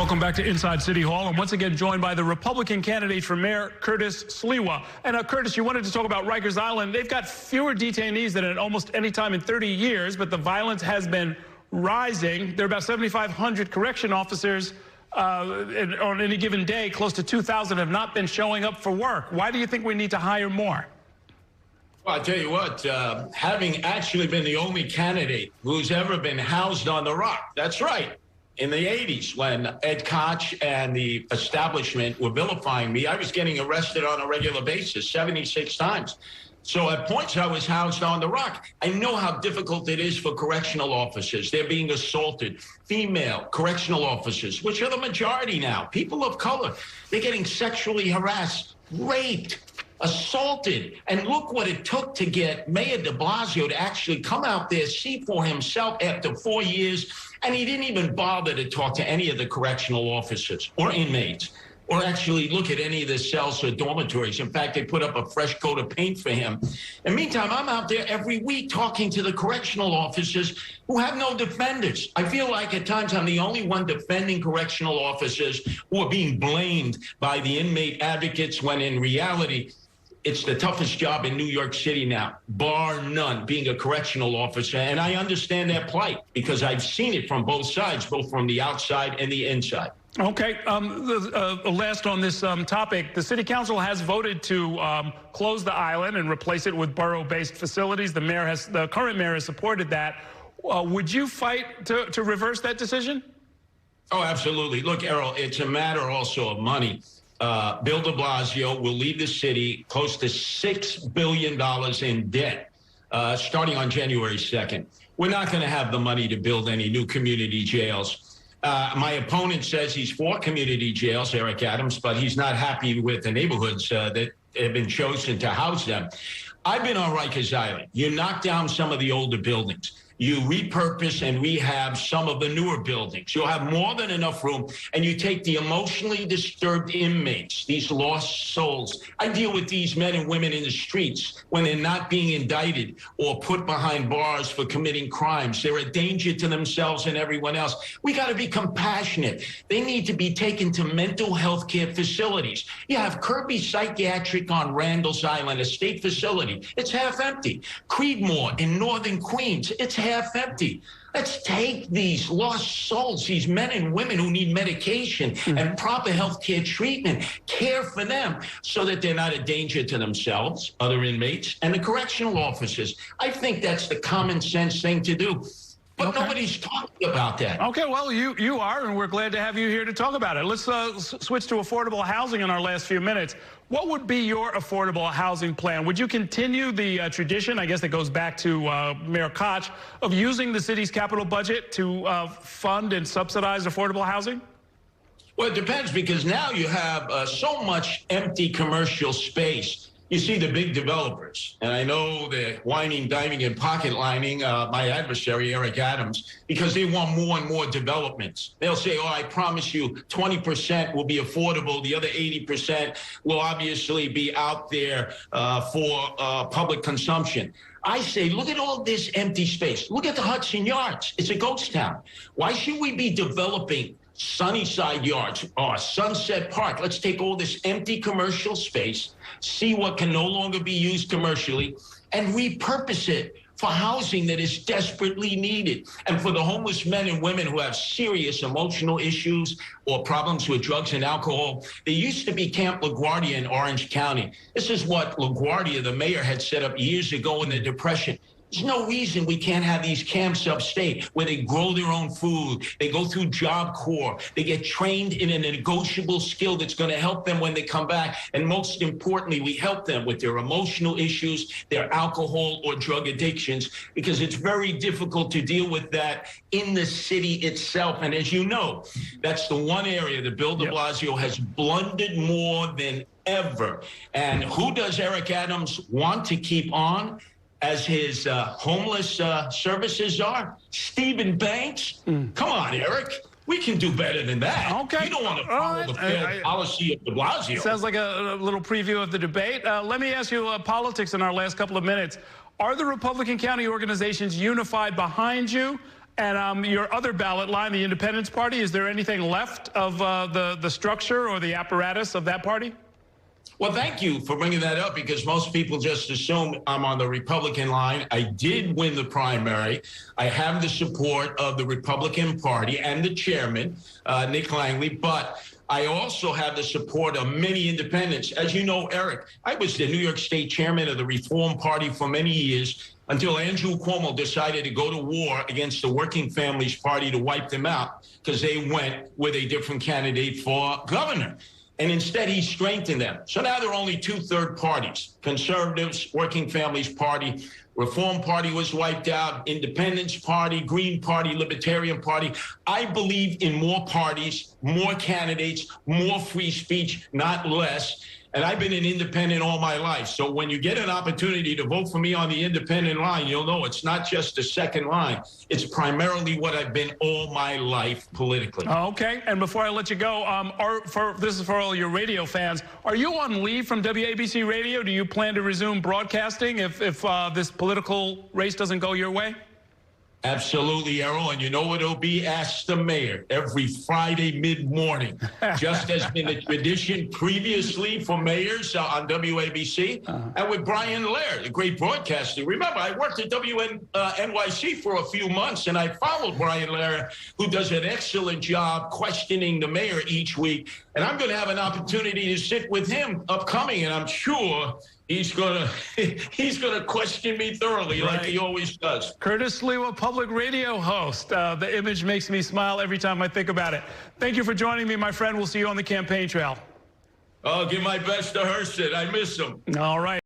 Welcome back to Inside City Hall. I'm once again joined by the Republican candidate for mayor, Curtis Sliwa. And Curtis, you wanted to talk about Rikers Island. They've got fewer detainees than at almost any time in 30 years, but the violence has been rising. There are about 7,500 correction officers on any given day. Close to 2,000 have not been showing up for work. Why do you think we need to hire more? Well, I tell you what, having actually been the only candidate who's ever been housed on the Rock, that's right. In the 80s, when Ed Koch and the establishment were vilifying me, I was getting arrested on a regular basis, 76 times. So at points, I was housed on the Rock. I know how difficult it is for correctional officers. They're being assaulted. Female correctional officers, which are the majority now, people of color, they're getting sexually harassed, raped, assaulted. And look what it took to get Mayor de Blasio to actually come out there, see for himself after 4 years. And he didn't even bother to talk to any of the correctional officers or inmates or actually look at any of the cells or dormitories. In fact, they put up a fresh coat of paint for him. And meantime, I'm out there every week talking to the correctional officers who have no defenders. I feel like at times I'm the only one defending correctional officers who are being blamed by the inmate advocates when in reality, it's the toughest job in New York City now, bar none, being a correctional officer. And I understand their plight because I've seen it from both sides, both from the outside and the inside. Okay. Last on this topic, the city council has voted to close the island and replace it with borough-based facilities. The current mayor has supported that. Would you fight to reverse that decision? Oh, absolutely. Look, Errol, it's a matter also of money. Bill de Blasio will leave the city close to $6 billion in debt starting on January 2nd. We're not going to have the money to build any new community jails. My opponent says he's for community jails, Eric Adams, but he's not happy with the neighborhoods that have been chosen to house them. I've been on Rikers Island. You knock down some of the older buildings. You repurpose and rehab some of the newer buildings. You'll have more than enough room, and you take the emotionally disturbed inmates, these lost souls. I deal with these men and women in the streets when they're not being indicted or put behind bars for committing crimes. They're a danger to themselves and everyone else. We got to be compassionate. They need to be taken to mental health care facilities. You have Kirby Psychiatric on Randall's Island, a state facility. It's half empty. Creedmoor in northern Queens, it's half empty. Let's take these lost souls, these men and women who need medication and proper health care treatment, care for them so that they're not a danger to themselves, other inmates, and the correctional officers. I think that's the common sense thing to do. But nobody's talking about that. Okay, well, you are, and we're glad to have you here to talk about it. Let's switch to affordable housing in our last few minutes. What would be your affordable housing plan? Would you continue the tradition, I guess that goes back to Mayor Koch, of using the city's capital budget to fund and subsidize affordable housing? Well, it depends, because now you have so much empty commercial space. You see the big developers, and I know they're whining, diving, and pocket lining my adversary, Eric Adams, because they want more and more developments. They'll say, oh, I promise you 20% will be affordable. The other 80% will obviously be out there for public consumption. I say, look at all this empty space. Look at the Hudson Yards. It's a ghost town. Why should we be developing Sunnyside Yards or Sunset Park? Let's take all this empty commercial space, see what can no longer be used commercially, and repurpose it for housing that is desperately needed. And for the homeless men and women who have serious emotional issues or problems with drugs and alcohol, there used to be Camp LaGuardia in Orange County. This is what LaGuardia, the mayor, had set up years ago in the Depression. There's no reason we can't have these camps upstate where they grow their own food. They go through Job Corps. They get trained in a negotiable skill that's going to help them when they come back. And most importantly, we help them with their emotional issues, their alcohol or drug addictions, because it's very difficult to deal with that in the city itself. And as you know, that's the one area that Bill de Blasio has blundered more than ever. And who does Eric Adams want to keep on as his homeless services are? Stephen Banks? Come on, Eric. We can do better than that. Okay. You don't want to follow the failed policy of de Blasio. Sounds like a little preview of the debate. Let me ask you politics in our last couple of minutes. Are the Republican county organizations unified behind you? And your other ballot line, the Independence Party, is there anything left of the structure or the apparatus of that party? Well, thank you for bringing that up, because most people just assume I'm on the Republican line. I did win the primary. I have the support of the Republican Party and the chairman, Nick Langley, but I also have the support of many independents. As you know, Eric, I was the New York State chairman of the Reform Party for many years until Andrew Cuomo decided to go to war against the Working Families Party to wipe them out because they went with a different candidate for governor. And instead, he strengthened them. So now there are only two third parties: Conservatives, Working Families Party, Reform Party was wiped out, Independence Party, Green Party, Libertarian Party. I believe in more parties, more candidates, more free speech, not less. And I've been an independent all my life. So when you get an opportunity to vote for me on the independent line, you'll know it's not just the second line. It's primarily what I've been all my life politically. Okay. And before I let you go, this is for all your radio fans. Are you on leave from WABC Radio? Do you plan to resume broadcasting if this political race doesn't go your way? Absolutely, Errol. And you know what it'll be? Ask the mayor every Friday mid-morning. Just has been a tradition previously for mayors on WABC. And with Brian Laird, a great broadcaster. Remember, I worked at NYC for a few months, and I followed Brian Laird, who does an excellent job questioning the mayor each week. And I'm going to have an opportunity to sit with him upcoming, and I'm sure he's gonna question me thoroughly, like he always does. Curtis Sliwa, public radio host. The image makes me smile every time I think about it. Thank you for joining me, my friend. We'll see you on the campaign trail. I'll give my best to Hearst. I miss him. All right.